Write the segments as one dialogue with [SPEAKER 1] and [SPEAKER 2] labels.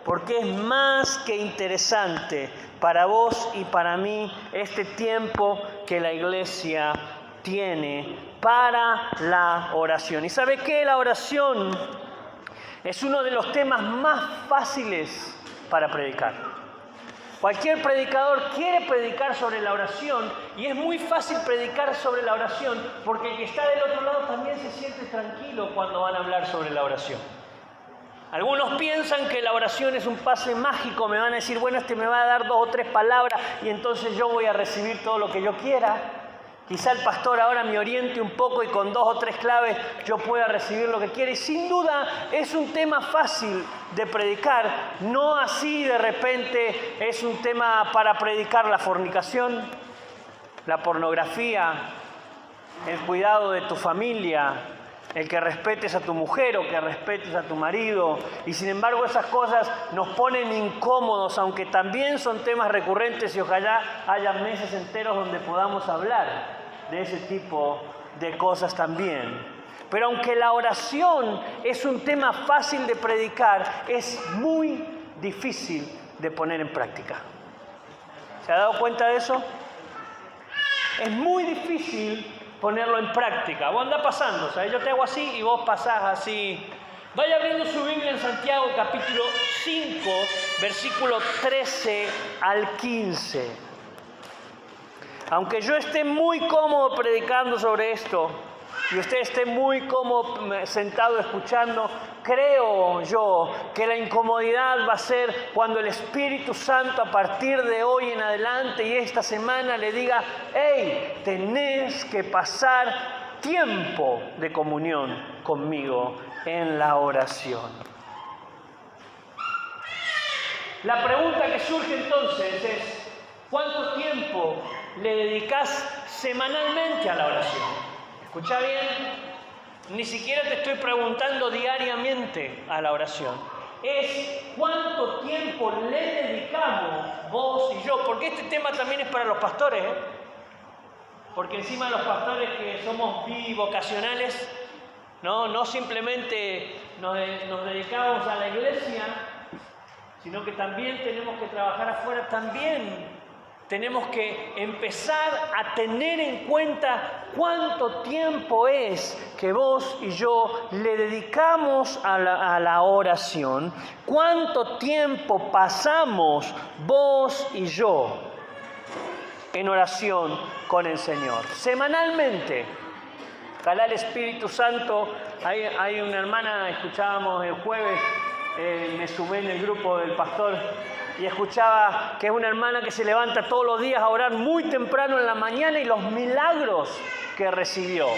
[SPEAKER 1] porque es más que interesante para vos y para mí este tiempo que la iglesia tiene para la oración. ¿Y sabe qué? La oración es uno de los temas más fáciles para predicar. Cualquier predicador quiere predicar sobre la oración y es muy fácil predicar sobre la oración porque el que está del otro lado también se siente tranquilo cuando van a hablar sobre la oración. Algunos piensan que la oración es un pase mágico, me van a decir, bueno, este me va a dar 2 o 3 palabras y entonces yo voy a recibir todo lo que yo quiera. Quizá el pastor ahora me oriente un poco y con 2 o 3 claves yo pueda recibir lo que quiera. Y sin duda es un tema fácil de predicar, no así de repente es un tema para predicar la fornicación, la pornografía, el cuidado de tu familia, el que respetes a tu mujer o que respetes a tu marido. Y sin embargo esas cosas nos ponen incómodos, aunque también son temas recurrentes y ojalá haya meses enteros donde podamos hablar de ese tipo de cosas también. Pero aunque la oración es un tema fácil de predicar, es muy difícil de poner en práctica. ¿Se ha dado cuenta de eso? Es muy difícil ponerlo en práctica. Vos andás pasando, ¿sabes? Yo te hago así y vos pasás así. Vaya abriendo su Biblia en Santiago capítulo 5, versículo 13 al 15. Aunque yo esté muy cómodo predicando sobre esto y usted esté muy cómodo sentado escuchando, creo yo que la incomodidad va a ser cuando el Espíritu Santo a partir de hoy en adelante y esta semana le diga, hey, tenés que pasar tiempo de comunión conmigo en la oración. La pregunta que surge entonces es, ¿cuánto tiempo le dedicás semanalmente a la oración? Escucha bien, ni siquiera te estoy preguntando diariamente a la oración. Es cuánto tiempo le dedicamos vos y yo, porque este tema también es para los pastores, porque encima los pastores que somos bivocacionales, no simplemente nos dedicamos a la iglesia, sino que también tenemos que trabajar afuera, también tenemos que empezar a tener en cuenta cuánto tiempo es que vos y yo le dedicamos a la oración, cuánto tiempo pasamos vos y yo en oración con el Señor. Semanalmente, ojalá el Espíritu Santo, hay una hermana, escuchábamos el jueves, me sumé en el grupo del pastor y escuchaba que es una hermana que se levanta todos los días a orar muy temprano en la mañana y los milagros que recibió,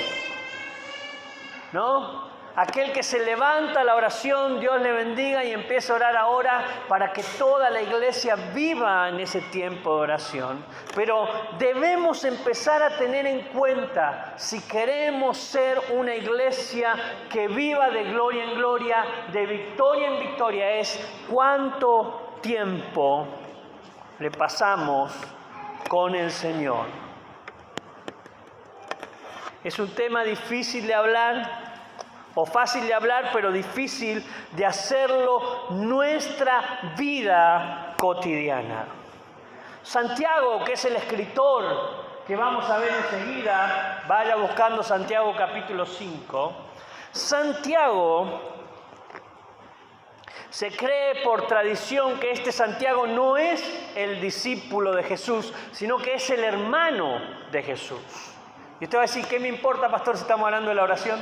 [SPEAKER 1] ¿no? Aquel que se levanta a la oración, Dios le bendiga y empieza a orar ahora para que toda la iglesia viva en ese tiempo de oración. Pero debemos empezar a tener en cuenta, si queremos ser una iglesia que viva de gloria en gloria, de victoria en victoria, es cuánto tiempo le pasamos con el Señor. Es un tema difícil de hablar, o fácil de hablar, pero difícil de hacerlo nuestra vida cotidiana. Santiago, que es el escritor que vamos a ver enseguida, vaya buscando Santiago capítulo 5. Santiago, se cree por tradición que este Santiago no es el discípulo de Jesús, sino que es el hermano de Jesús. Y usted va a decir, ¿qué me importa, pastor, si estamos hablando de la oración?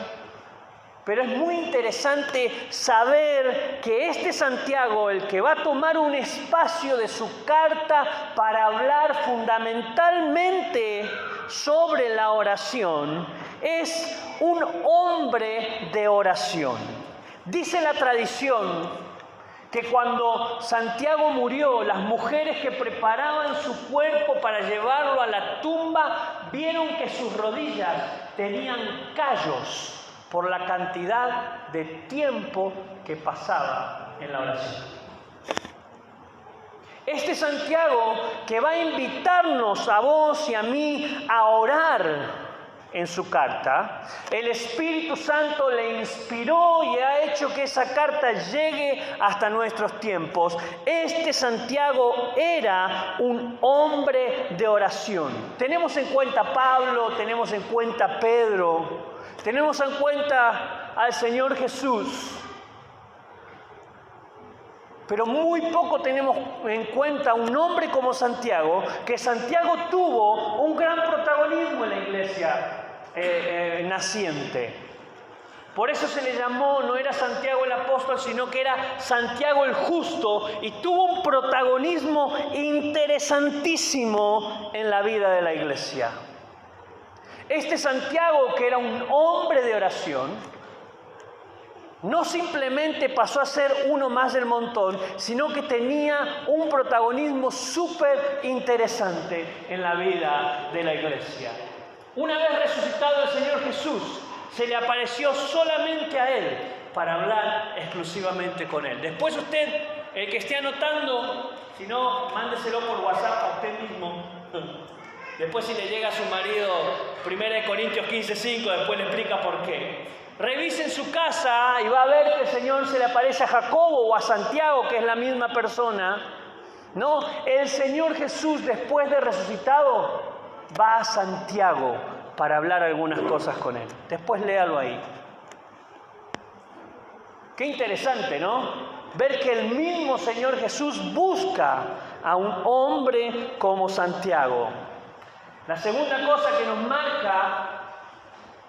[SPEAKER 1] Pero es muy interesante saber que este Santiago, el que va a tomar un espacio de su carta para hablar fundamentalmente sobre la oración, es un hombre de oración. Dice la tradición que cuando Santiago murió, las mujeres que preparaban su cuerpo para llevarlo a la tumba vieron que sus rodillas tenían callos por la cantidad de tiempo que pasaba en la oración. Este Santiago que va a invitarnos a vos y a mí a orar en su carta, el Espíritu Santo le inspiró y ha hecho que esa carta llegue hasta nuestros tiempos. Este Santiago era un hombre de oración. Tenemos en cuenta a Pablo, tenemos en cuenta a Pedro, tenemos en cuenta al Señor Jesús, pero muy poco tenemos en cuenta un hombre como Santiago, que Santiago tuvo un gran protagonismo en la iglesia naciente. Por eso se le llamó, no era Santiago el apóstol, sino que era Santiago el justo, y tuvo un protagonismo interesantísimo en la vida de la iglesia. Este Santiago, que era un hombre de oración, no simplemente pasó a ser uno más del montón, sino que tenía un protagonismo súper interesante en la vida de la iglesia. Una vez resucitado el Señor Jesús, se le apareció solamente a Él para hablar exclusivamente con Él. Después usted, el que esté anotando, si no, mándeselo por WhatsApp a usted mismo. Después si le llega a su marido 1 Corintios 15:5, después le explica por qué. Revise en su casa y va a ver que el Señor se le aparece a Jacobo o a Santiago, que es la misma persona. No, el Señor Jesús, después de resucitado, va a Santiago para hablar algunas cosas con él. Después léalo ahí. Qué interesante, ¿no? Ver que el mismo Señor Jesús busca a un hombre como Santiago. La segunda cosa que nos marca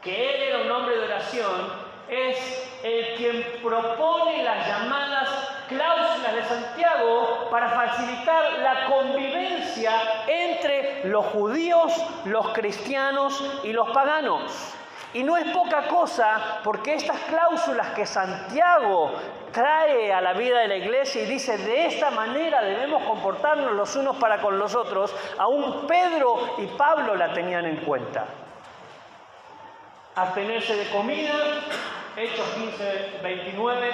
[SPEAKER 1] que él era un hombre de oración es el quien propone las llamadas cláusulas de Santiago para facilitar la convivencia entre los judíos, los cristianos y los paganos. Y no es poca cosa, porque estas cláusulas que Santiago trae a la vida de la iglesia y dice de esta manera debemos comportarnos los unos para con los otros, aún Pedro y Pablo la tenían en cuenta. Abstenerse de comida, Hechos 15:29,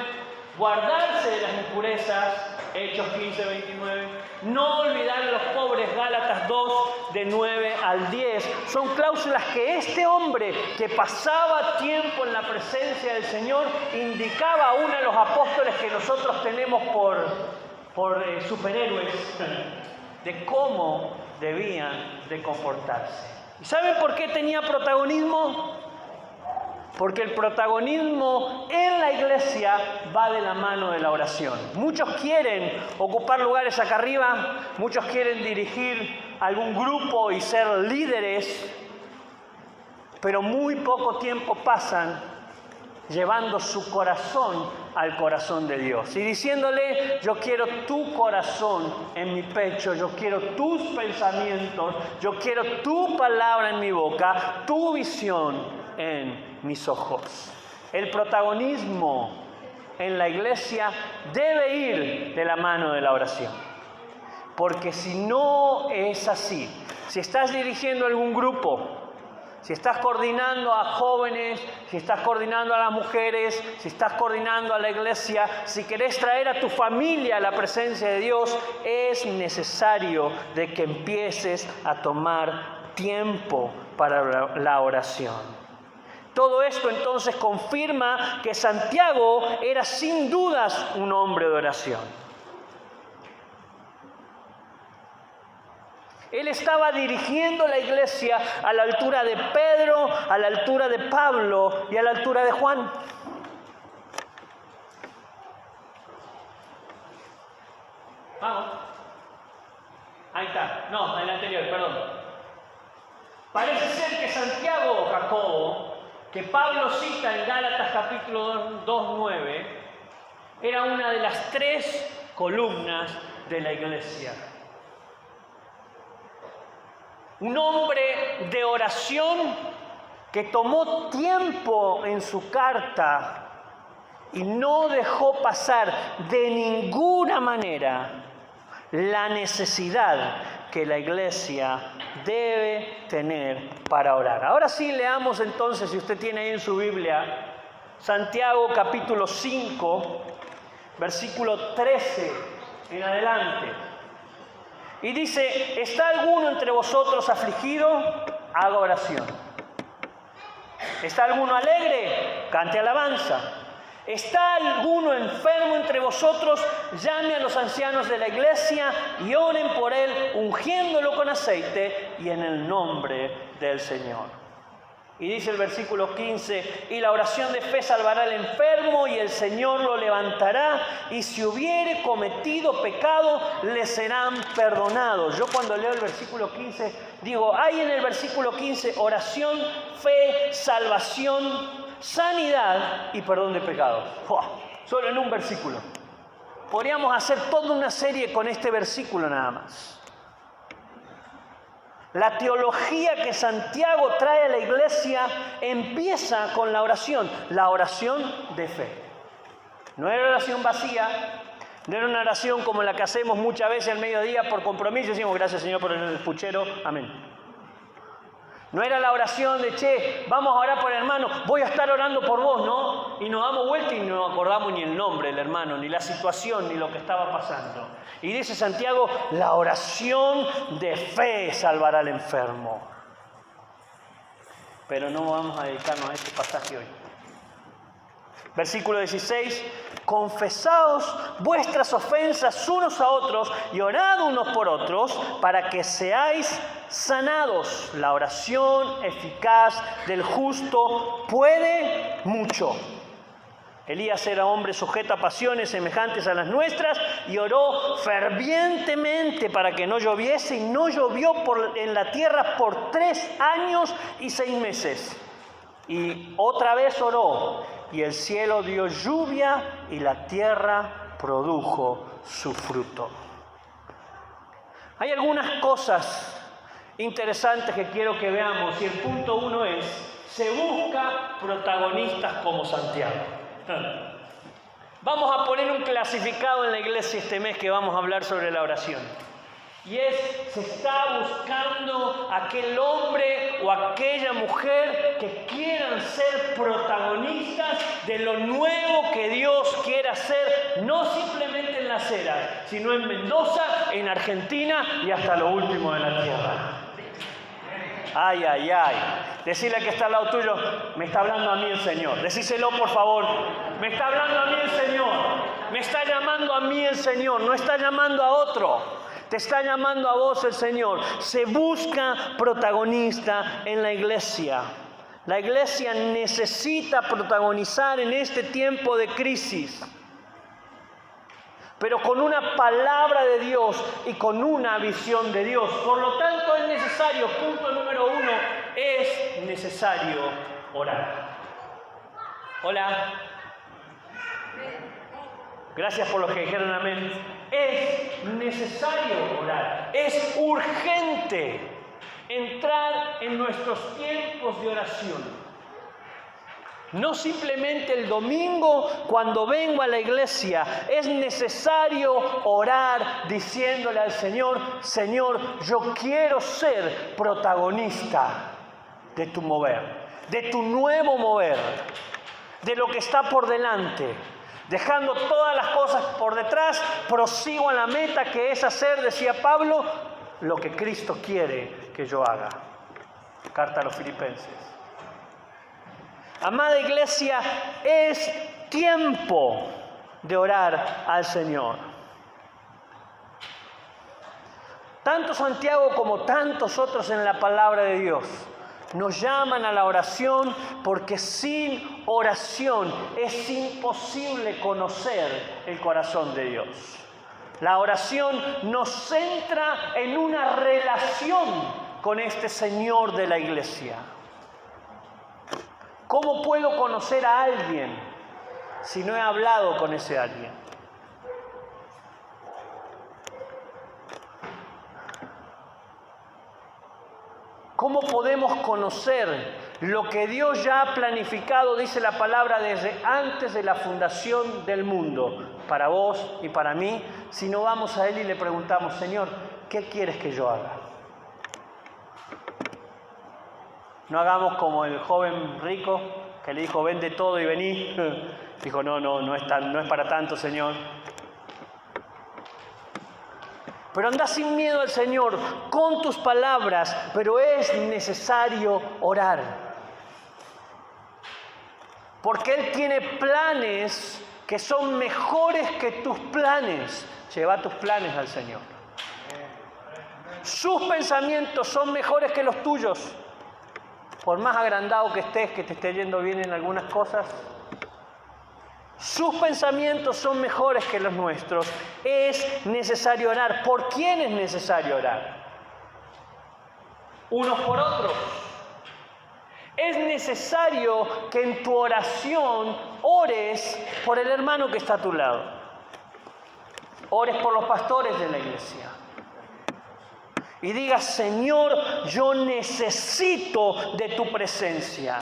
[SPEAKER 1] guardarse de las impurezas, Hechos 15:29, no olvidar a los pobres, Gálatas 2:9 al 10. Son cláusulas que este hombre que pasaba tiempo en la presencia del Señor indicaba aún a los apóstoles que nosotros tenemos por superhéroes de cómo debían de comportarse. ¿Y saben por qué tenía protagonismo? Porque el protagonismo en la iglesia va de la mano de la oración. Muchos quieren ocupar lugares acá arriba, muchos quieren dirigir algún grupo y ser líderes, pero muy poco tiempo pasan llevando su corazón al corazón de Dios y diciéndole: yo quiero tu corazón en mi pecho, yo quiero tus pensamientos, yo quiero tu palabra en mi boca, tu visión en mis ojos. El protagonismo en la iglesia debe ir de la mano de la oración, porque si no es así, si estás dirigiendo algún grupo, si estás coordinando a jóvenes, si estás coordinando a las mujeres, si estás coordinando a la iglesia, si querés traer a tu familia a la presencia de Dios, es necesario de que empieces a tomar tiempo para la oración. Todo esto entonces confirma que Santiago era sin dudas un hombre de oración. Él estaba dirigiendo la iglesia a la altura de Pedro, a la altura de Pablo y a la altura de Juan. Vamos. Ahí está. No, en el anterior, perdón. Parece ser que Santiago o Jacobo, que Pablo cita en Gálatas capítulo 2:9, era una de las 3 columnas de la iglesia. Un hombre de oración que tomó tiempo en su carta y no dejó pasar de ninguna manera la necesidad que la iglesia debe tener para orar. Ahora sí, leamos entonces, si usted tiene ahí en su Biblia, Santiago capítulo 5, versículo 13 en adelante. Y dice: ¿está alguno entre vosotros afligido? Haga oración. ¿Está alguno alegre? Cante alabanza. ¿Está alguno enfermo entre vosotros? Llame a los ancianos de la iglesia y oren por él, ungiéndolo con aceite y en el nombre del Señor. Y dice el versículo 15, y la oración de fe salvará al enfermo y el Señor lo levantará, y si hubiere cometido pecado, le serán perdonados. Yo cuando leo el versículo 15, digo, hay en el versículo 15 oración, fe, salvación, sanidad y perdón de pecados. ¡Fua! Solo en un versículo. Podríamos hacer toda una serie con este versículo nada más. La teología que Santiago trae a la iglesia empieza con la oración de fe. No era oración vacía, no era una oración como la que hacemos muchas veces al mediodía por compromiso, decimos gracias Señor por el puchero, amén. No era la oración de, che, vamos a orar por el hermano, voy a estar orando por vos, ¿no? Y nos damos vuelta y no acordamos ni el nombre del hermano, ni la situación, ni lo que estaba pasando. Y dice Santiago, la oración de fe salvará al enfermo. Pero no vamos a dedicarnos a este pasaje hoy. Versículo 16, confesaos vuestras ofensas unos a otros y orad unos por otros para que seáis sanados. La oración eficaz del justo puede mucho. Elías era hombre sujeto a pasiones semejantes a las nuestras y oró fervientemente para que no lloviese, y no llovió en la tierra por 3 años y 6 meses. Y otra vez oró, y el cielo dio lluvia y la tierra produjo su fruto. Hay algunas cosas interesantes que quiero que veamos, y el punto 1 es, se busca protagonistas como Santiago. Vamos a poner un clasificado en la iglesia este mes que vamos a hablar sobre la oración. Y se está buscando aquel hombre o aquella mujer que quieran ser protagonistas de lo nuevo que Dios quiere hacer, no simplemente en Las Heras, sino en Mendoza, en Argentina y hasta lo último de la tierra. Ay, ay, ay. Decirle que está al lado tuyo, me está hablando a mí el Señor. Decíselo, por favor. Me está hablando a mí el Señor. Me está llamando a mí el Señor. No está llamando a otro. Te está llamando a vos el Señor. Se busca protagonista en la iglesia. La iglesia necesita protagonizar en este tiempo de crisis, pero con una palabra de Dios y con una visión de Dios. Por lo tanto, es necesario, punto número 1, es necesario orar. Hola. Gracias por los que dijeron amén. Es necesario orar. Es urgente entrar en nuestros tiempos de oración. No simplemente el domingo cuando vengo a la iglesia, es necesario orar diciéndole al Señor, Señor, yo quiero ser protagonista de tu mover, de tu nuevo mover, de lo que está por delante. Dejando todas las cosas por detrás, prosigo a la meta que es hacer, decía Pablo, lo que Cristo quiere que yo haga. Carta a los Filipenses. Amada iglesia, es tiempo de orar al Señor. Tanto Santiago como tantos otros en la palabra de Dios nos llaman a la oración, porque sin oración es imposible conocer el corazón de Dios. La oración nos centra en una relación con este Señor de la iglesia. ¿Cómo puedo conocer a alguien si no he hablado con ese alguien? ¿Cómo podemos conocer lo que Dios ya ha planificado, dice la palabra, desde antes de la fundación del mundo, para vos y para mí, si no vamos a Él y le preguntamos, Señor, ¿qué quieres que yo haga? No hagamos como el joven rico que le dijo, vende todo y vení. Dijo, no es para tanto, Señor. Pero anda sin miedo al Señor, con tus palabras, pero es necesario orar. Porque Él tiene planes que son mejores que tus planes. Lleva tus planes al Señor. Sus pensamientos son mejores que los tuyos. Por más agrandado que estés, que te esté yendo bien en algunas cosas, sus pensamientos son mejores que los nuestros. Es necesario orar. ¿Por quién es necesario orar? Unos por otros. Es necesario que en tu oración ores por el hermano que está a tu lado. Ores por los pastores de la iglesia. Y digas, Señor, yo necesito de tu presencia.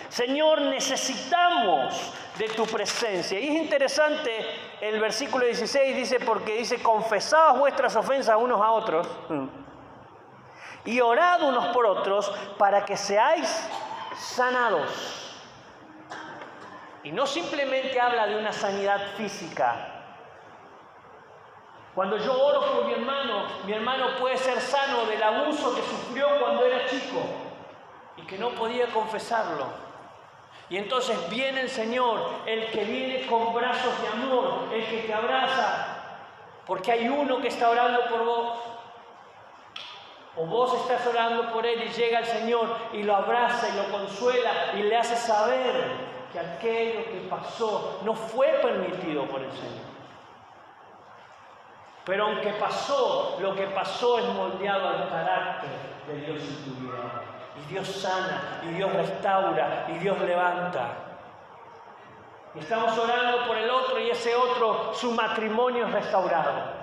[SPEAKER 1] Señor, necesitamos de tu presencia. Y es interesante, el versículo 16 dice, porque dice, confesad vuestras ofensas unos a otros y orad unos por otros para que seáis sanados. Y no simplemente habla de una sanidad física. Cuando yo oro por mi hermano puede ser sano del abuso que sufrió cuando era chico y que no podía confesarlo. Y entonces viene el Señor, el que viene con brazos de amor, el que te abraza, porque hay uno que está orando por vos. O vos estás orando por él y llega el Señor y lo abraza y lo consuela y le hace saber que aquello que pasó no fue permitido por el Señor. Pero aunque pasó, lo que pasó es moldeado al carácter de Dios en tu vida. Y Dios sana, y Dios restaura, y Dios levanta. Y estamos orando por el otro y ese otro, su matrimonio es restaurado.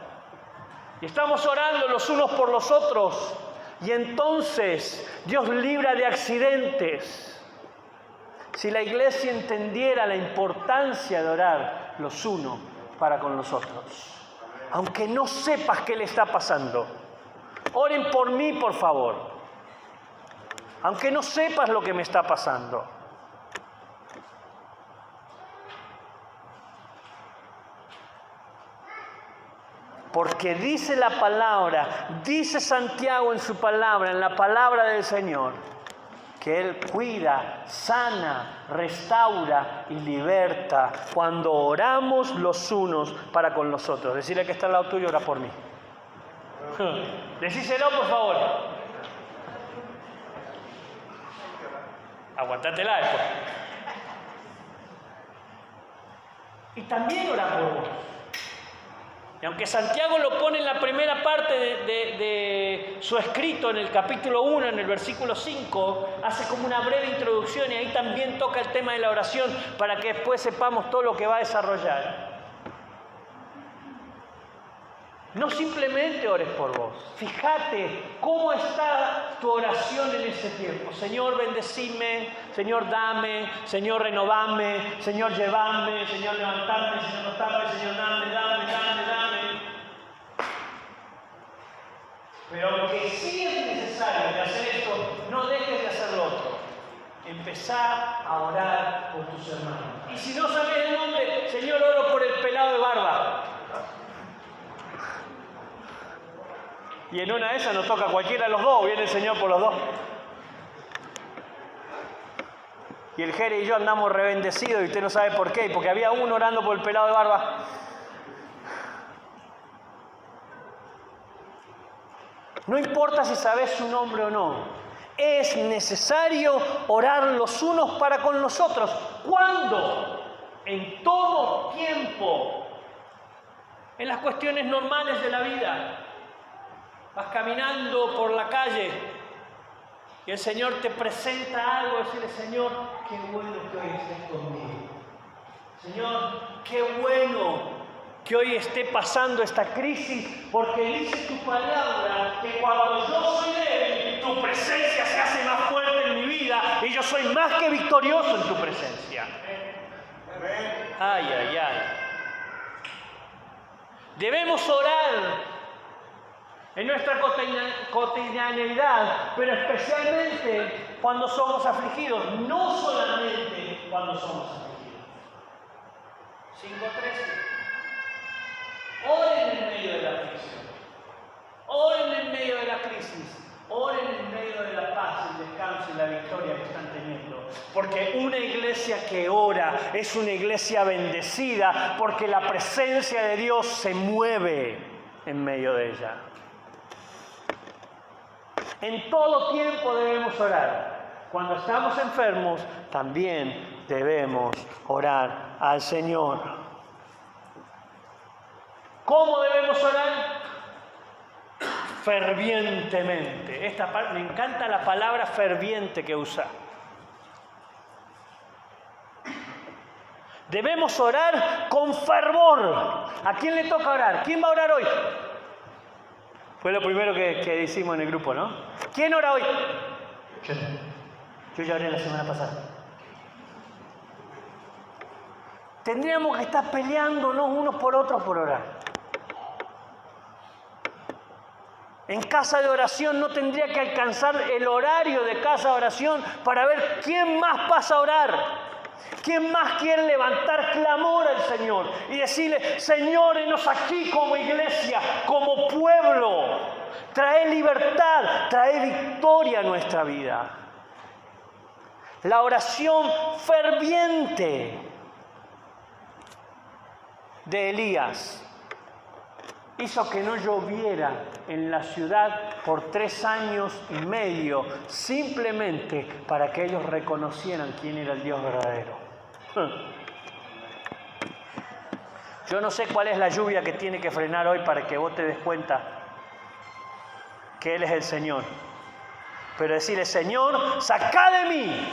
[SPEAKER 1] Y estamos orando los unos por los otros. Y entonces Dios libra de accidentes. Si la iglesia entendiera la importancia de orar los unos para con los otros. Aunque no sepas qué le está pasando. Oren por mí, por favor. Aunque no sepas lo que me está pasando. Porque dice la palabra, dice Santiago en su palabra, en la palabra del Señor, que Él cuida, sana, restaura y liberta cuando oramos los unos para con los otros. Decirle que está al lado tuyo, ora por mí. Decíselo, por favor. Aguantátela después. Y también ora por vos. Y aunque Santiago lo pone en la primera parte de su escrito, en el capítulo 1, en el versículo 5, hace como una breve introducción y ahí también toca el tema de la oración para que después sepamos todo lo que va a desarrollar. No simplemente ores por vos. Fíjate cómo está tu oración en ese tiempo. Señor, bendecime. Señor, dame. Señor, renovame. Señor, llevame. Señor, levantame. Señor, notame. Señor, dame. Pero aunque sí es necesario de hacer esto, no dejes de hacer lo otro. Empezá a orar por tus hermanos. Y si no sabes el nombre, Señor, oro por el pelado de barba. Y en una de esas nos toca cualquiera de los dos, viene el Señor por los dos. Y el Jere y yo andamos rebendecidos y usted no sabe por qué, porque había uno orando por el pelado de barba. No importa si sabes su nombre o no, es necesario orar los unos para con los otros. ¿Cuándo? En todo tiempo. En las cuestiones normales de la vida. Vas caminando por la calle y el Señor te presenta algo, decirle, Señor, qué bueno que hoy estés conmigo. Señor, qué bueno que hoy esté pasando esta crisis, porque dice tu palabra que cuando yo soy débil, tu presencia se hace más fuerte en mi vida y yo soy más que victorioso en tu presencia. Ay. Debemos orar en nuestra cotidianidad, pero especialmente cuando somos afligidos, no solamente cuando somos afligidos. 5:13. Oren en medio de la aflicción. Oren en medio de la crisis. Oren en medio de la paz, el descanso y la victoria que están teniendo. Porque una iglesia que ora es una iglesia bendecida, porque la presencia de Dios se mueve en medio de ella. En todo tiempo debemos orar. Cuando estamos enfermos, también debemos orar al Señor. ¿Cómo debemos orar? Fervientemente. Esta parte, me encanta la palabra ferviente que usa. Debemos orar con fervor. ¿A quién le toca orar? ¿Quién va a orar hoy? Fue lo primero que hicimos en el grupo, ¿no? ¿Quién ora hoy? Yo ya oré la semana pasada. Tendríamos que estar peleándonos unos por otros por orar. En casa de oración no tendría que alcanzar el horario de casa de oración para ver quién más pasa a orar. ¿Quién más quiere levantar clamor al Señor y decirle, Señor, henos aquí como iglesia, como pueblo? Trae libertad, trae victoria a nuestra vida. La oración ferviente de Elías hizo que no lloviera en la ciudad por 3 años y medio, simplemente para que ellos reconocieran quién era el Dios verdadero. Yo no sé cuál es la lluvia que tiene que frenar hoy para que vos te des cuenta que Él es el Señor. Pero decirle, Señor, sacá de mí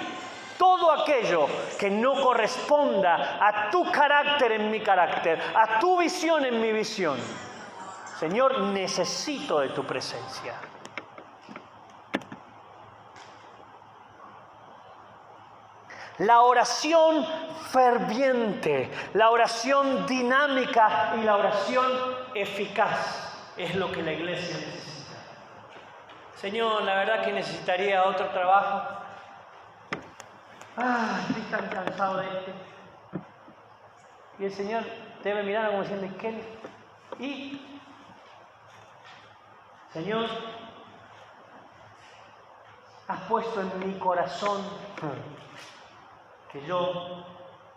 [SPEAKER 1] todo aquello que no corresponda a tu carácter en mi carácter, a tu visión en mi visión. Señor, necesito de tu presencia. La oración ferviente, la oración dinámica y la oración eficaz es lo que la iglesia necesita. Señor, la verdad que necesitaría otro trabajo. Estoy tan cansado de este. Y el Señor debe mirar como diciendo, ¿qué? Y Señor, has puesto en mi corazón que yo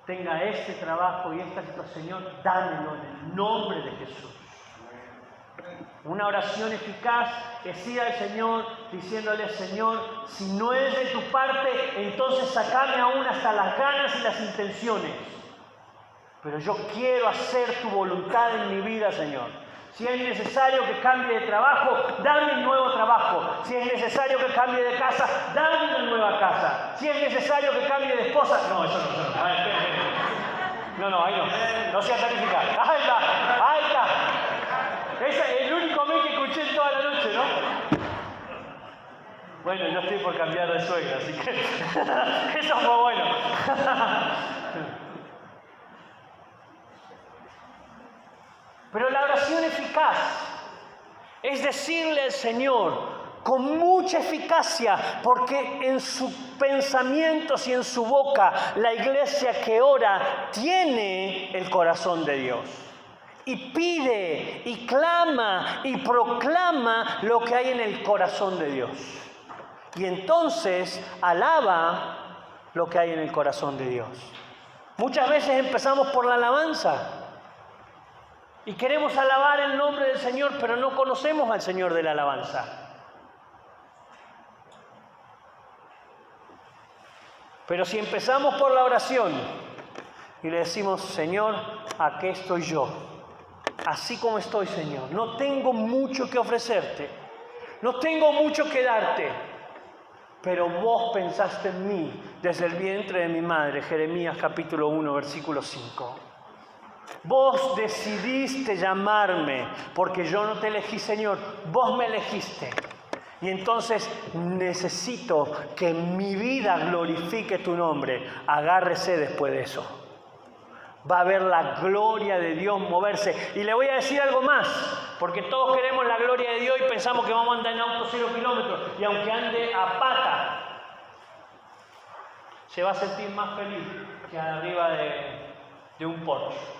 [SPEAKER 1] tenga este trabajo y esta situación. Señor, dámelo en el nombre de Jesús. Una oración eficaz es ir al Señor diciéndole, Señor, si no es de tu parte, entonces sacame aún hasta las ganas y las intenciones. Pero yo quiero hacer tu voluntad en mi vida, Señor. Si es necesario que cambie de trabajo, dame un nuevo trabajo. Si es necesario que cambie de casa, dame una nueva casa. Si es necesario que cambie de esposa... No, eso no. A ver, no, ahí no. No sea tarificar. Ahí está. Ese es el único mail que escuché en toda la noche, ¿no? Bueno, yo estoy por cambiar de suegra, así que... eso fue bueno. Pero la oración eficaz es decirle al Señor con mucha eficacia, porque en sus pensamientos y en su boca la iglesia que ora tiene el corazón de Dios. Y pide, y clama, y proclama lo que hay en el corazón de Dios. Y entonces alaba lo que hay en el corazón de Dios. Muchas veces empezamos por la alabanza. Y queremos alabar el nombre del Señor, pero no conocemos al Señor de la alabanza. Pero si empezamos por la oración y le decimos, Señor, aquí estoy yo, así como estoy, Señor, no tengo mucho que ofrecerte, no tengo mucho que darte, pero vos pensaste en mí desde el vientre de mi madre, Jeremías capítulo 1, versículo 5. Vos decidiste llamarme, porque yo no te elegí, Señor, vos me elegiste. Y entonces necesito que mi vida glorifique tu nombre. Agárrese después de eso. Va a ver la gloria de Dios moverse. Y le voy a decir algo más, porque todos queremos la gloria de Dios y pensamos que vamos a andar en auto 0 kilómetros. Y aunque ande a pata, se va a sentir más feliz que arriba de un Porsche.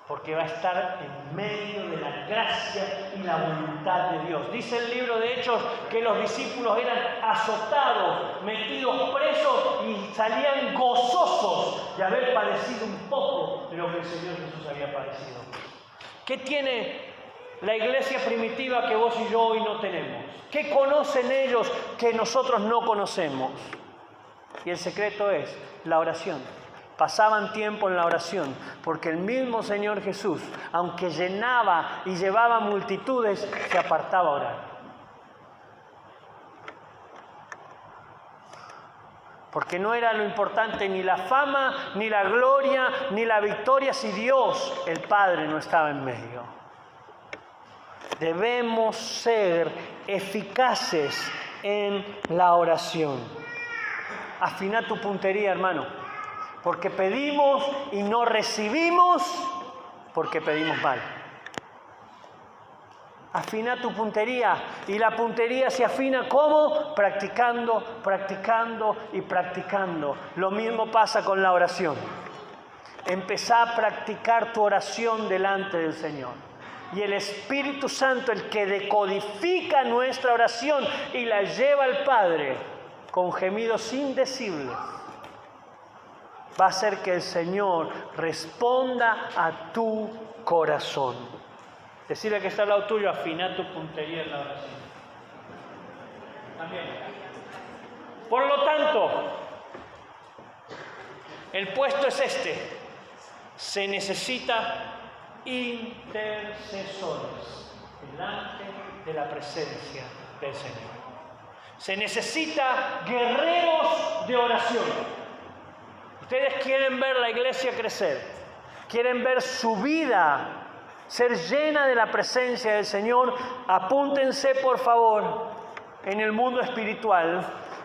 [SPEAKER 1] porque va a estar en medio de la gracia y la voluntad de Dios. Dice el libro de Hechos que los discípulos eran azotados, metidos presos y salían gozosos de haber padecido un poco de lo que el Señor Jesús había padecido. ¿Qué tiene la iglesia primitiva que vos y yo hoy no tenemos? ¿Qué conocen ellos que nosotros no conocemos? Y el secreto es la oración. Pasaban tiempo en la oración, porque el mismo Señor Jesús, aunque llenaba y llevaba multitudes, se apartaba a orar. Porque no era lo importante ni la fama, ni la gloria, ni la victoria si Dios, el Padre, no estaba en medio. Debemos ser eficaces en la oración. Afina tu puntería, hermano. Porque pedimos y no recibimos porque pedimos mal. Afina tu puntería. Y la puntería se afina ¿cómo? Practicando, practicando y practicando. Lo mismo pasa con la oración. Empezá a practicar tu oración delante del Señor. Y el Espíritu Santo, el que decodifica nuestra oración y la lleva al Padre con gemidos indecibles, va a hacer que el Señor responda a tu corazón. Decirle que está al lado tuyo, afina tu puntería en la oración. También. Por lo tanto, el puesto es este. Se necesita intercesores delante de la presencia del Señor. Se necesita guerreros de oración. Ustedes quieren ver la iglesia crecer, quieren ver su vida ser llena de la presencia del Señor. Apúntense, por favor, en el mundo espiritual.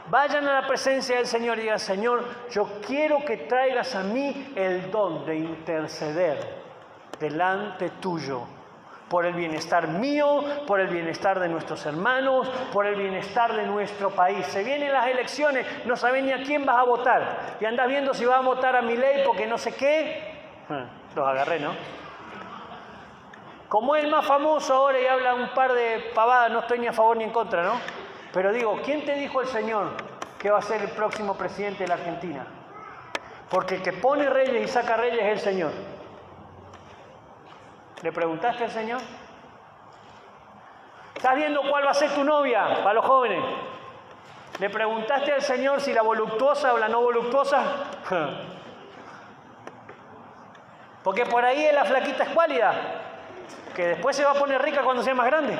[SPEAKER 1] Vayan a la presencia del Señor y digan: Señor, yo quiero que traigas a mí el don de interceder delante tuyo, por el bienestar mío, por el bienestar de nuestros hermanos, por el bienestar de nuestro país. Se vienen las elecciones, no sabes ni a quién vas a votar. Y andas viendo si vas a votar a Milei porque no sé qué. Los agarré, ¿no? Como es el más famoso ahora y habla un par de pavadas, no estoy ni a favor ni en contra, ¿no? Pero digo, ¿quién te dijo el Señor que va a ser el próximo presidente de la Argentina? Porque el que pone reyes y saca reyes es el Señor. ¿Le preguntaste al Señor? ¿Estás viendo cuál va a ser tu novia para los jóvenes? ¿Le preguntaste al Señor si la voluptuosa o la no voluptuosa? Porque por ahí la flaquita escuálida, que después se va a poner rica cuando sea más grande.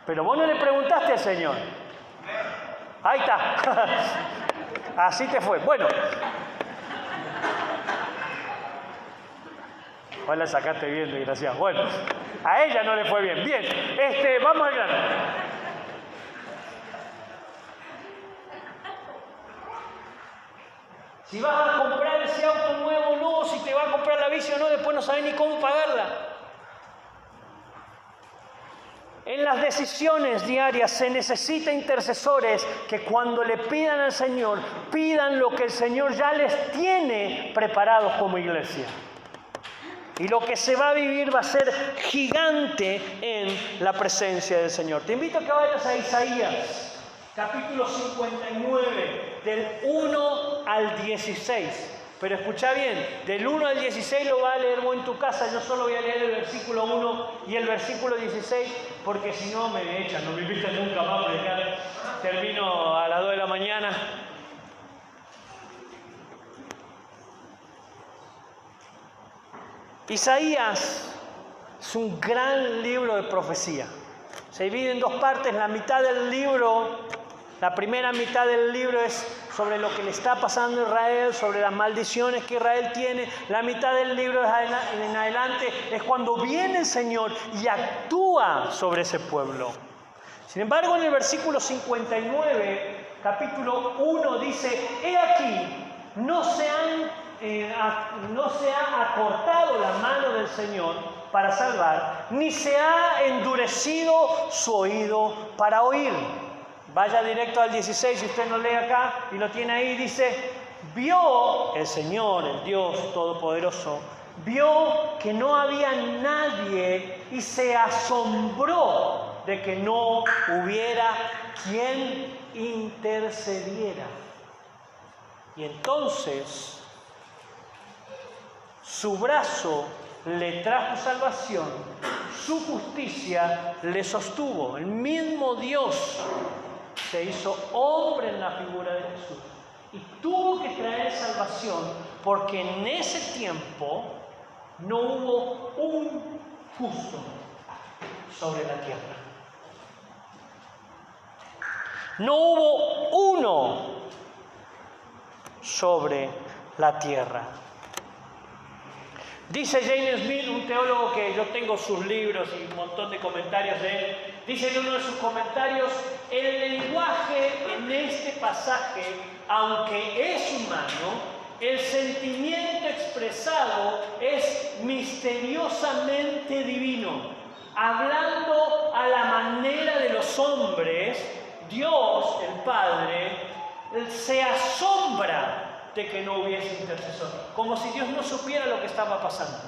[SPEAKER 1] Pero vos no le preguntaste al Señor. Ahí está. Así te fue. Bueno. ¿Cuál la sacaste bien, desgraciado? Bueno, a ella no le fue bien. Bien, vamos al grano. Si vas a comprar ese auto nuevo o no, si te va a comprar la bici o no, después no sabes ni cómo pagarla. En las decisiones diarias se necesita intercesores que cuando le pidan al Señor, pidan lo que el Señor ya les tiene preparados como iglesia. Y lo que se va a vivir va a ser gigante en la presencia del Señor. Te invito a que vayas a Isaías, capítulo 59, del 1 al 16. Pero escucha bien, del 1 al 16 lo vas a leer vos en tu casa. Yo solo voy a leer el versículo 1 y el versículo 16, porque si no me echan, no me invitan nunca más a predicar. Termino a las 2 de la mañana. Isaías es un gran libro de profecía. Se divide en dos partes. La mitad del libro, la primera mitad del libro es sobre lo que le está pasando a Israel, sobre las maldiciones que Israel tiene. La mitad del libro en adelante es cuando viene el Señor y actúa sobre ese pueblo. Sin embargo, en el versículo 59, capítulo 1, dice: He aquí, no se ha acortado la mano del Señor para salvar, ni se ha endurecido su oído para oír. Vaya directo al 16, si usted no lee acá y lo tiene ahí, dice: vio el Señor, el Dios Todopoderoso, vio que no había nadie y se asombró de que no hubiera quien intercediera. Y entonces su brazo le trajo salvación, su justicia le sostuvo. El mismo Dios se hizo hombre en la figura de Jesús y tuvo que traer salvación porque en ese tiempo no hubo un justo sobre la tierra. No hubo uno sobre la tierra. Dice James Smith, un teólogo que yo tengo sus libros y un montón de comentarios de él, dice en uno de sus comentarios, el lenguaje en este pasaje, aunque es humano, el sentimiento expresado es misteriosamente divino. Hablando a la manera de los hombres, Dios, el Padre, se asombra de que no hubiese intercesor, como si Dios no supiera lo que estaba pasando.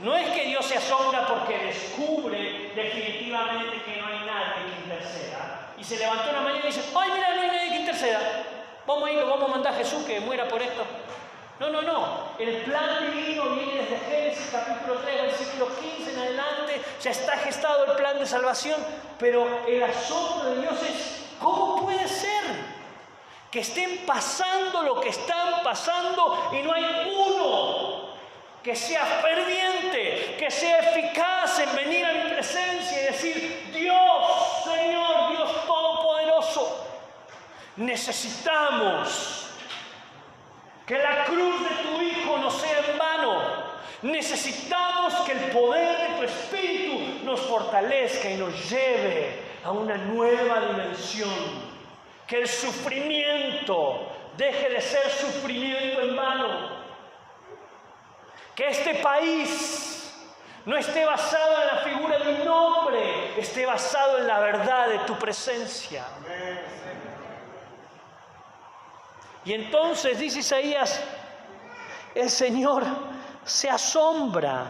[SPEAKER 1] No es que Dios se asombra porque descubre definitivamente que no hay nadie que interceda y se levantó una mañana y dice, ¡ay, mira, no hay nadie que interceda! Vamos a ir, lo vamos a mandar a Jesús que muera por esto. No. El plan divino viene desde Génesis capítulo 3, versículo 15 en adelante. Ya está gestado el plan de salvación, pero el asombro de Dios es, ¿cómo puede ser que estén pasando lo que están pasando y no hay uno que sea ferviente, que sea eficaz en venir a mi presencia y decir, Dios, Señor, Dios Todopoderoso, necesitamos que la cruz de tu Hijo no sea en vano. Necesitamos que el poder de tu Espíritu nos fortalezca y nos lleve a una nueva dimensión. Que el sufrimiento deje de ser sufrimiento en vano. Que este país no esté basado en la figura de un hombre, esté basado en la verdad de tu presencia. Y entonces, dice Isaías, el Señor se asombra.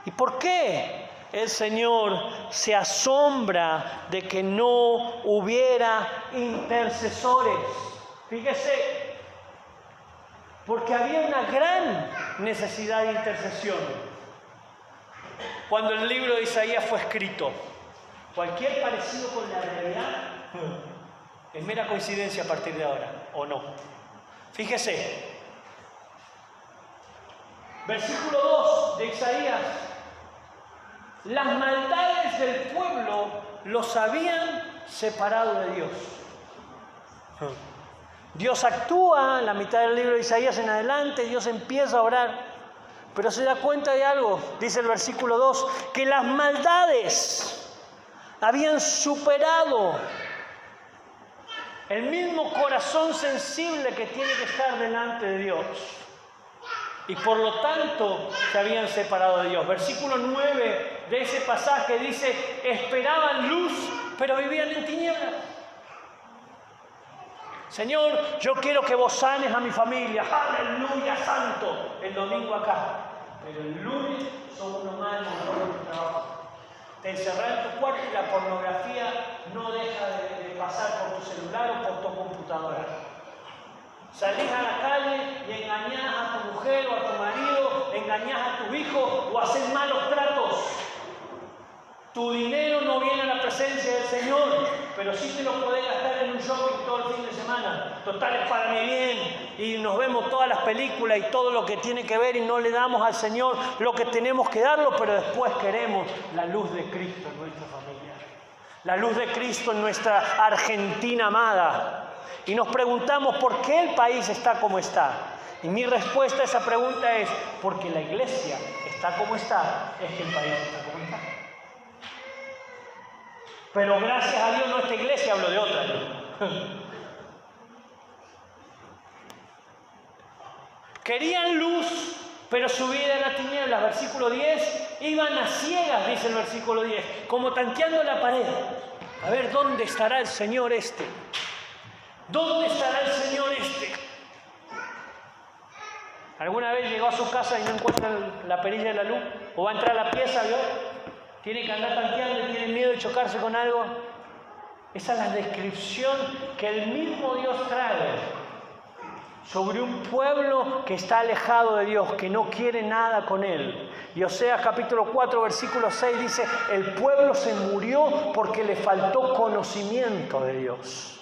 [SPEAKER 1] ¿Y por qué el Señor se asombra de que no hubiera intercesores? Fíjese, porque había una gran necesidad de intercesión. Cuando el libro de Isaías fue escrito, cualquier parecido con la realidad es mera coincidencia a partir de ahora, ¿o no? Fíjese, versículo 2 de Isaías. Las maldades del pueblo los habían separado de Dios. Dios actúa, en la mitad del libro de Isaías en adelante, Dios empieza a orar, pero se da cuenta de algo, dice el versículo 2, que las maldades habían superado el mismo corazón sensible que tiene que estar delante de Dios. Y por lo tanto se habían separado de Dios. Versículo 9 de ese pasaje dice, esperaban luz, pero vivían en tinieblas. Señor, yo quiero que vos sanes a mi familia. ¡Aleluya, santo! El domingo acá. Pero el lunes son uno más en el trabajo. Te encerrás en tu cuarto y la pornografía no deja de pasar por tu celular o por tu computadora. Salís a la calle y engañás a tu mujer o a tu marido, engañás a tu hijo o haces malos tratos. Tu dinero no viene a la presencia del Señor, pero sí te lo podés gastar en un shopping todo el fin de semana. Total, es para mi bien. Y nos vemos todas las películas y todo lo que tiene que ver y no le damos al Señor lo que tenemos que darlo, pero después queremos la luz de Cristo en nuestra familia. La luz de Cristo en nuestra Argentina amada. Y nos preguntamos por qué el país está como está. Y mi respuesta a esa pregunta es, porque la iglesia está como está, es que el país está como está. Pero gracias a Dios no esta iglesia, hablo de otra. Querían luz, pero su vida era tinieblas. Versículo 10, iban a ciegas, dice el versículo 10, como tanteando la pared. A ver, ¿dónde estará el Señor este? ¿Dónde estará el Señor este? ¿Alguna vez llegó a su casa y no encuentra la perilla de la luz? ¿O va a entrar a la pieza, ¿vio? Tiene que andar tanteando y tiene miedo de chocarse con algo. Esa es la descripción que el mismo Dios trae sobre un pueblo que está alejado de Dios, que no quiere nada con Él. Y Oseas capítulo 4, versículo 6 dice, el pueblo se murió porque le faltó conocimiento de Dios.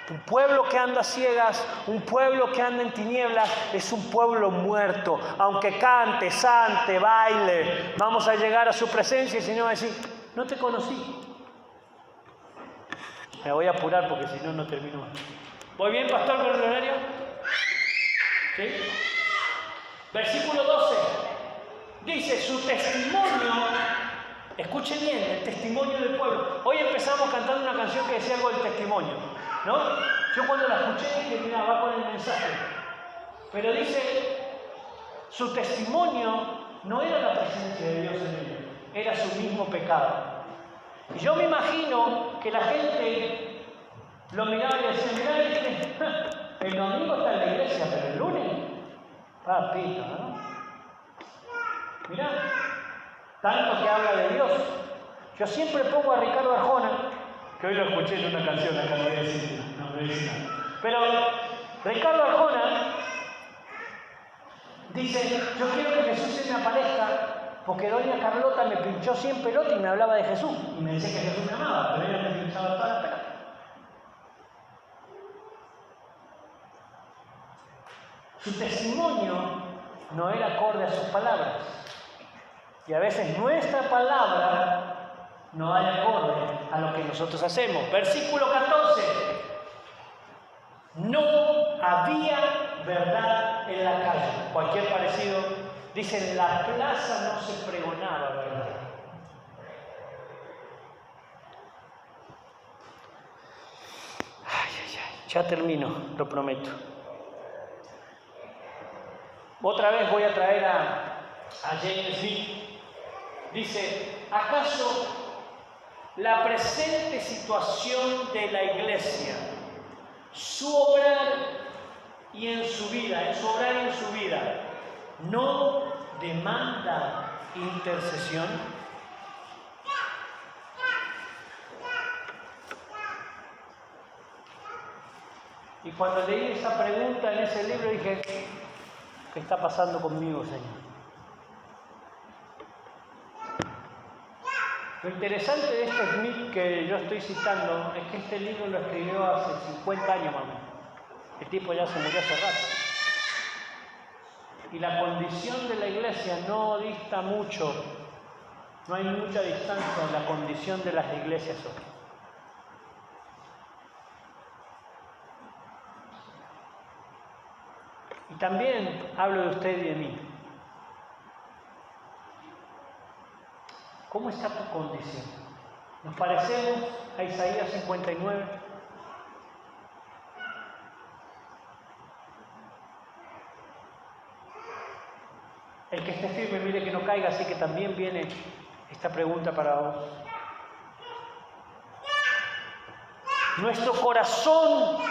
[SPEAKER 1] Un pueblo que anda a ciegas, un pueblo que anda en tinieblas, es un pueblo muerto. Aunque cante, sante, baile, vamos a llegar a su presencia y el Señor va a decir, no te conocí. Me voy a apurar porque si no, no termino. ¿Voy bien, pastor Cornelio? ¿Sí? Versículo 12. Dice, su testimonio, escuchen bien, el testimonio del pueblo. Hoy empezamos cantando una canción que decía algo del testimonio, ¿no? Yo cuando la escuché dije, mira, va con el mensaje. Pero dice, su testimonio no era la presencia de Dios en ellos, era su mismo pecado. Y yo me imagino que la gente lo miraba y decía, mirá, el domingo está en la iglesia, pero el lunes, papito, ¿no? Mirá, tanto que habla de Dios. Yo siempre pongo a Ricardo Arjona, que hoy lo escuché en una canción, acá no voy a decir, no voy a decir nada. Pero Ricardo Arjona dice, yo quiero que Jesús se me aparezca porque doña Carlota me pinchó 100 pelotas y me hablaba de Jesús. Y me decía que Jesús me amaba, pero ella me pinchaba todas las pelotas. Su testimonio no era acorde a sus palabras. Y a veces nuestra palabra no hay acorde a lo que nosotros hacemos. Versículo 14. No había verdad en la calle. Cualquier parecido. Dice, en la plaza no se pregonaba verdad. Ya termino, lo prometo. Otra vez voy a traer a James Smith. Dice, ¿acaso la presente situación de la iglesia, su obrar y en su vida, no demanda intercesión? Y cuando leí esa pregunta en ese libro dije, ¿qué está pasando conmigo, Señor? Lo interesante de este Smith que yo estoy citando es que este libro lo escribió hace 50 años más o menos. El tipo ya se murió hace rato. Y la condición de la iglesia no dista mucho, no hay mucha distancia en la condición de las iglesias hoy. Y también hablo de usted y de mí. ¿Cómo está tu condición? ¿Nos parecemos a Isaías 59? El que esté firme, mire que no caiga, así que también viene esta pregunta para vos. Nuestro corazón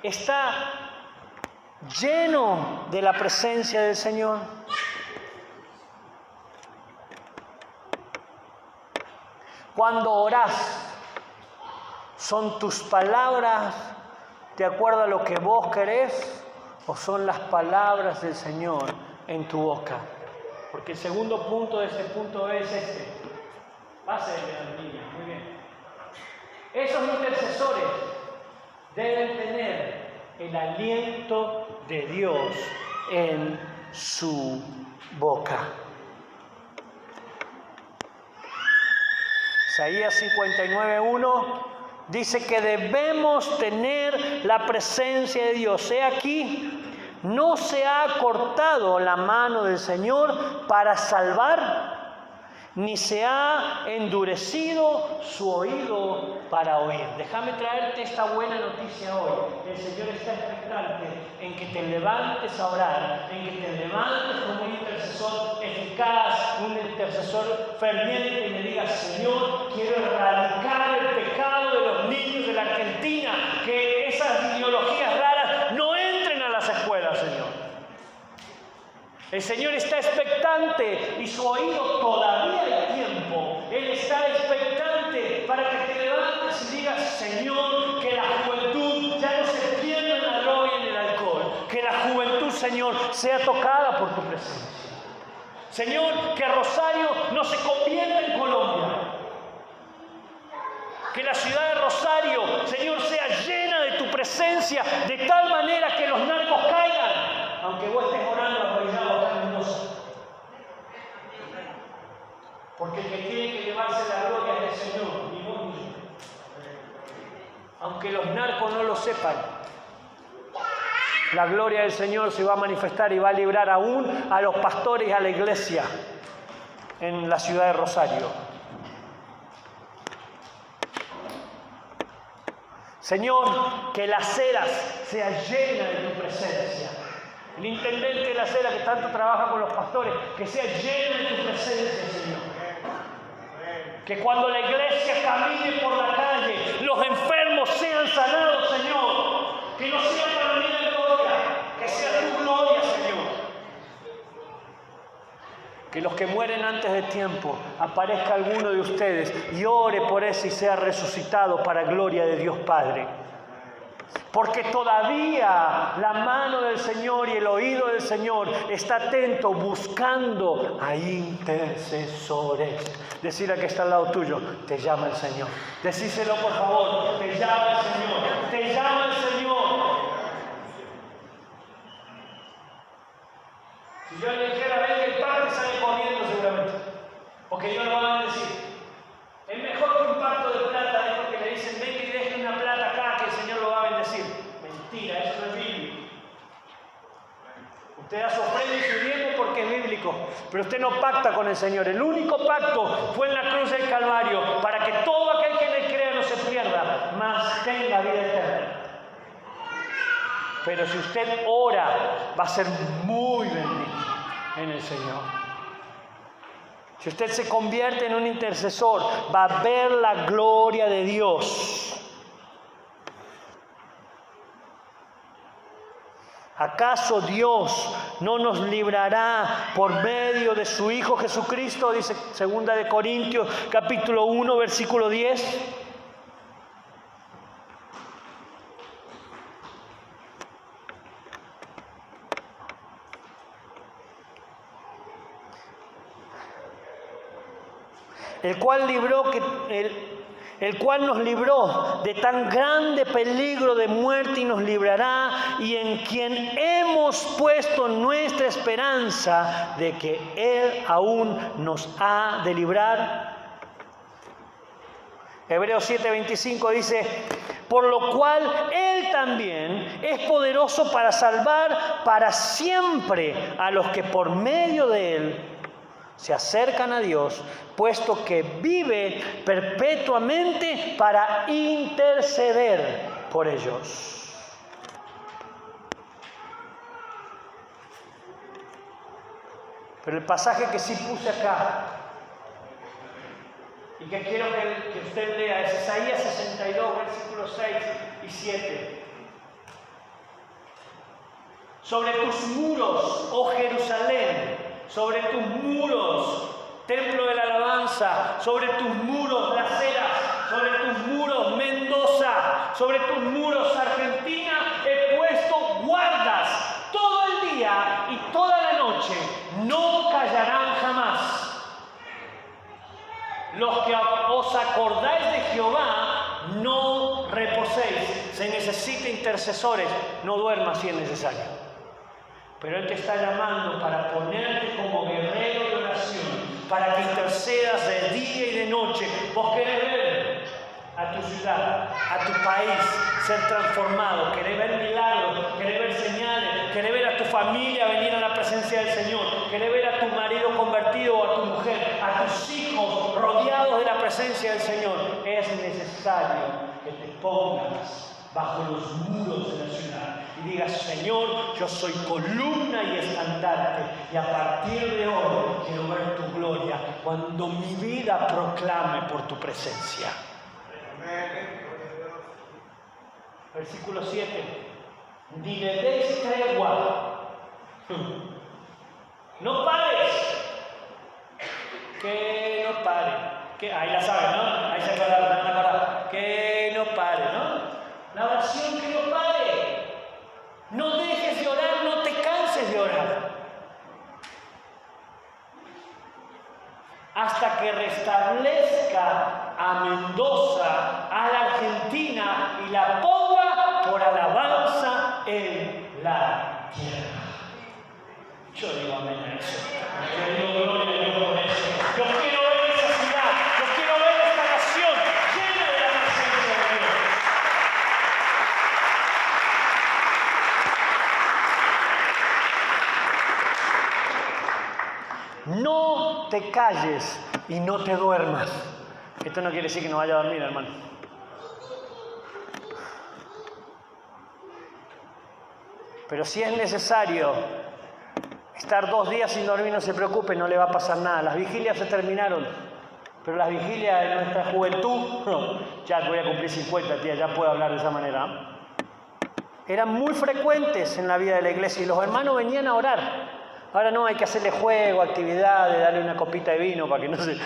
[SPEAKER 1] está lleno de la presencia del Señor. Cuando orás, ¿son tus palabras de acuerdo a lo que vos querés o son las palabras del Señor en tu boca? Porque el segundo punto de ese punto es este. Pásenle a la niña, muy bien. Esos intercesores deben tener el aliento de Dios en su boca. Isaías 59:1 dice que debemos tener la presencia de Dios. He aquí, no se ha cortado la mano del Señor para salvar, ni se ha endurecido su oído para oír. Déjame traerte esta buena noticia hoy. El Señor está expectante en que te levantes a orar, en que te levantes como un intercesor eficaz, un intercesor ferviente y me digas, Señor, quiero erradicar el pecado de los niños de la Argentina, que esas ideologías raras no entren a las escuelas, Señor. El Señor está expectante y su oído todavía hay tiempo. Él está expectante para que te levantes y digas: Señor, que la juventud ya no se pierda en la droga y en el alcohol. Que la juventud, Señor, sea tocada por tu presencia. Señor, que Rosario no se convierta en Colombia. Que la ciudad de Rosario, Señor, sea llena de tu presencia, de tal manera que los narcos caigan, aunque vos estés orando arrodillado acá en Mendoza. Porque el que tiene que llevarse la gloria es el Señor, ni vos ni yo. Aunque los narcos no lo sepan, la gloria del Señor se va a manifestar y va a librar aún a los pastores y a la iglesia en la ciudad de Rosario. Señor, que las ceras sean llenas de tu presencia. El intendente de la cera que tanto trabaja con los pastores, que sea lleno de tu presencia, Señor. Que cuando la iglesia camine por la calle, los enfermos sean sanados, Señor. Que no sea para mí la gloria, que sea tu gloria, Señor. Que los que mueren antes de tiempo, aparezca alguno de ustedes y ore por ese y sea resucitado para gloria de Dios Padre. Porque todavía la mano del Señor y el oído del Señor está atento buscando a intercesores. Decir al que está al lado tuyo: te llama el Señor. Decíselo por favor: te llama el Señor, te llama el Señor. Si yo le dijera: ven, el padre sale corriendo seguramente, porque ellos lo van a decir. Es mejor que un pacto de plata de estos que le dicen: ven y deje una plata acá que el Señor lo va a bendecir. Mentira, eso no es bíblico. Usted da su ofrenda y su diezmo porque es bíblico, pero usted no pacta con el Señor. El único pacto fue en la cruz del Calvario, para que todo aquel que le crea no se pierda, mas tenga vida eterna. Pero si usted ora, va a ser muy bendito en el Señor. Si usted se convierte en un intercesor, va a ver la gloria de Dios. ¿Acaso Dios no nos librará por medio de su Hijo Jesucristo? Dice 2 de Corintios, capítulo 1, versículo 10. El cual nos libró de tan grande peligro de muerte y nos librará, y en quien hemos puesto nuestra esperanza de que Él aún nos ha de librar. Hebreos 7:25 dice: por lo cual Él también es poderoso para salvar para siempre a los que por medio de Él se acercan a Dios, puesto que vive perpetuamente para interceder por ellos. Pero el pasaje que sí puse acá y que quiero que usted lea es Isaías 62, versículos 6 y 7. Sobre tus muros, oh Jerusalén, sobre tus muros, templo de la alabanza, sobre tus muros, Las Heras, sobre tus muros, Mendoza, sobre tus muros, Argentina, he puesto guardas todo el día y toda la noche, no callarán jamás. Los que os acordáis de Jehová, no reposéis. Se necesita intercesores, no duermas si es necesario. Pero Él te está llamando para ponerte como guerrero de oración, para que intercedas de día y de noche. Vos querés ver a tu ciudad, a tu país ser transformado, querés ver milagros, querés ver señales, querés ver a tu familia venir a la presencia del Señor, querés ver a tu marido convertido o a tu mujer, a tus hijos rodeados de la presencia del Señor. Es necesario que te pongas bajo los muros de la ciudad y digas: Señor, yo soy columna y estandarte, y a partir de hoy quiero ver tu gloria cuando mi vida proclame por tu presencia. Versículo 7: ni le deis tregua No pares. Que no pare. Ahí la saben, ¿no? Ahí se acuerdan. Que no pare, ¿no? La oración que no pare. No dejes de orar, no te canses de orar. Hasta que restablezca a Mendoza, a la Argentina y la ponga por alabanza en la tierra. Yo digo amén a eso. Yo digo gloria a Dios por eso. Yo quiero ver esa ciudad. Yo quiero ver esta nación llena de la presencia de Dios. No te calles y no te duermas. Esto no quiere decir que no vaya a dormir, hermano. Pero si es necesario estar 2 días sin dormir, no se preocupe, no le va a pasar nada. Las vigilias se terminaron, pero las vigilias de nuestra juventud, no, ya voy a cumplir 50, tía, ya puedo hablar de esa manera. Eran muy frecuentes en la vida de la iglesia y los hermanos venían a orar. Ahora no, hay que hacerle juego, actividades, darle una copita de vino para que no se...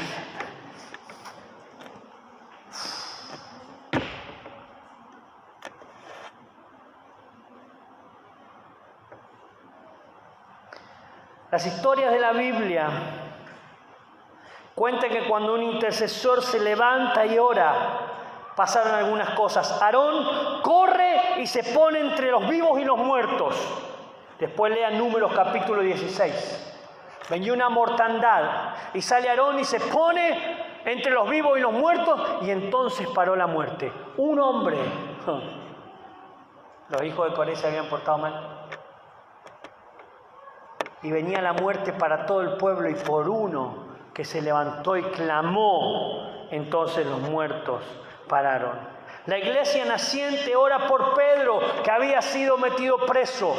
[SPEAKER 1] Las historias de la Biblia cuentan que cuando un intercesor se levanta y ora, pasaron algunas cosas. Aarón corre y se pone entre los vivos y los muertos. Después lean Números capítulo 16. Venía una mortandad y sale Aarón y se pone entre los vivos y los muertos y entonces paró la muerte. Un hombre. Los hijos de Coré se habían portado mal. Y venía la muerte para todo el pueblo y por uno que se levantó y clamó, entonces los muertos pararon. La iglesia naciente ora por Pedro, que había sido metido preso.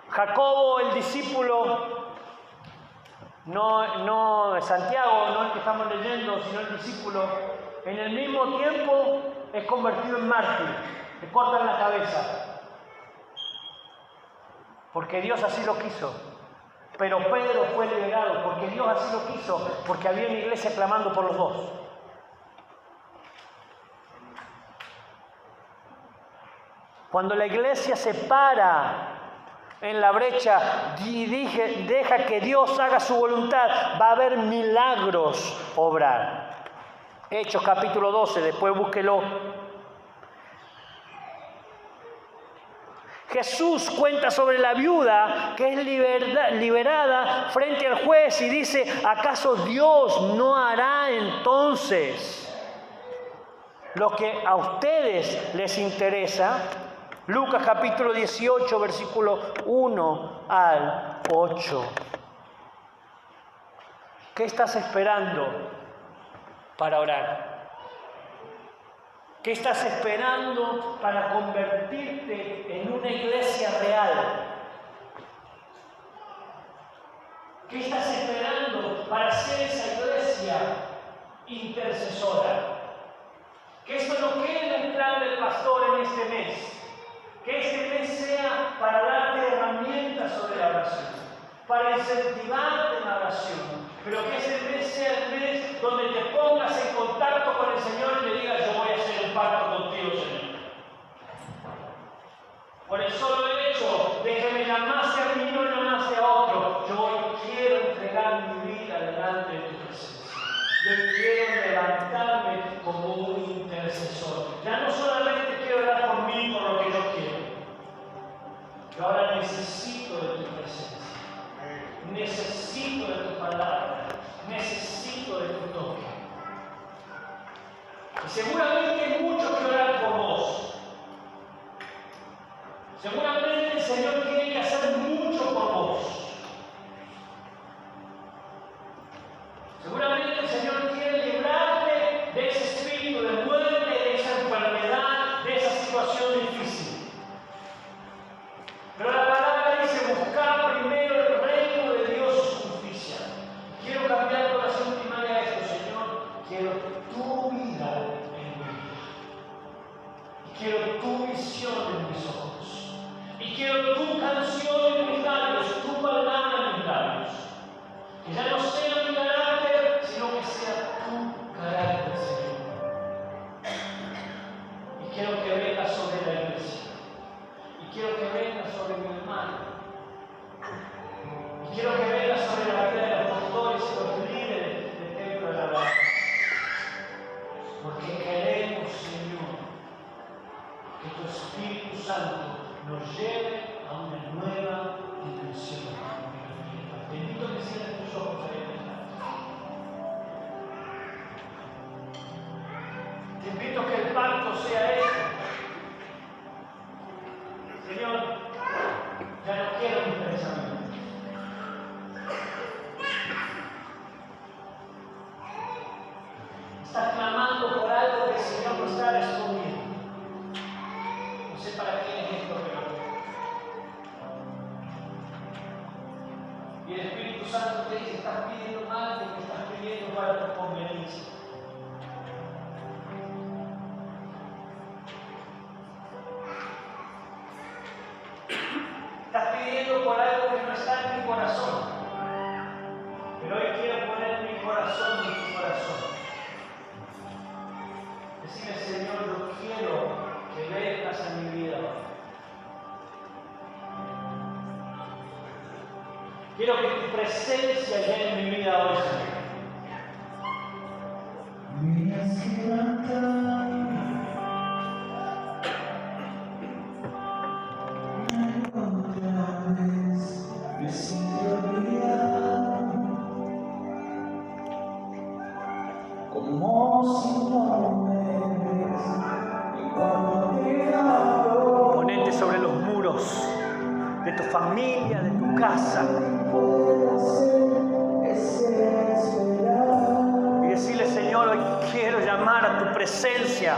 [SPEAKER 1] Jacobo, el discípulo, no Santiago, no el que estamos leyendo, sino el discípulo, en el mismo tiempo es convertido en mártir, le cortan la cabeza. Porque Dios así lo quiso. Pero Pedro fue liberado porque Dios así lo quiso, porque había una iglesia clamando por los dos. Cuando la iglesia se para en la brecha y deja que Dios haga su voluntad, va a haber milagros obrar. Hechos capítulo 12, después búsquelo. Jesús cuenta sobre la viuda que es liberada frente al juez y dice, ¿acaso Dios no hará entonces lo que a ustedes les interesa? Lucas capítulo 18, versículo 1 al 8. ¿Qué estás esperando para orar? ¿Qué estás esperando para convertirte en una iglesia real? ¿Qué estás esperando para ser esa iglesia intercesora? Que esto no quede en el plan del pastor en este mes. Que este mes sea para darte herramientas sobre la oración, para incentivarte en la oración, pero que ese mes sea el mes donde te pongas en contacto con el Señor y le digas, yo voy a hacer un pacto contigo, Señor. Por el solo hecho de que me llamaste a mí, no llamaste a otro, yo hoy quiero entregar mi vida delante de tu presencia. Yo quiero levantarme como un intercesor. Ya no solamente quiero orar por mí, por lo que yo quiero. Yo ahora necesito de tu presencia. Necesito de tu palabra. Necesito de tu toque. Y seguramente hay mucho que orar por vos. Seguramente el Señor tiene que hacer mucho por vos. Seguramente el Señor quiere librarte de ese espíritu de muerte, de esa enfermedad, de esa situación difícil. Pero la palabra dice, buscar primero el reino de Dios y su justicia. Quiero cambiar tu oración primaria a esto, Señor. Quiero tu vida en mi vida. Y quiero tu visión en mis ojos. Quiero que venga sobre la vida de los pastores y los líderes del templo de la verdad. Porque queremos, Señor, que tu Espíritu Santo nos lleve a una nueva dimensión. Te invito a que cierres tus ojos ahí. Te invito a que el pacto sea este. Señor, ya no quiero mis pensamientos. Estás clamando por algo que el Señor no está respondiendo. No sé para quién es esto, pero... Y el Espíritu Santo te dice, estás pidiendo más de lo que estás pidiendo para tu conveniencia. Estás pidiendo por algo que no está en mi corazón. Pero hoy quiero poner mi corazón en tu corazón. Decirle, Señor, yo quiero que vengas en mi vida. Quiero que tu presencia llene mi vida hoy, Señor. Ponete sobre los muros de tu familia, de tu casa. Y decirle, Señor, hoy quiero llamar a tu presencia.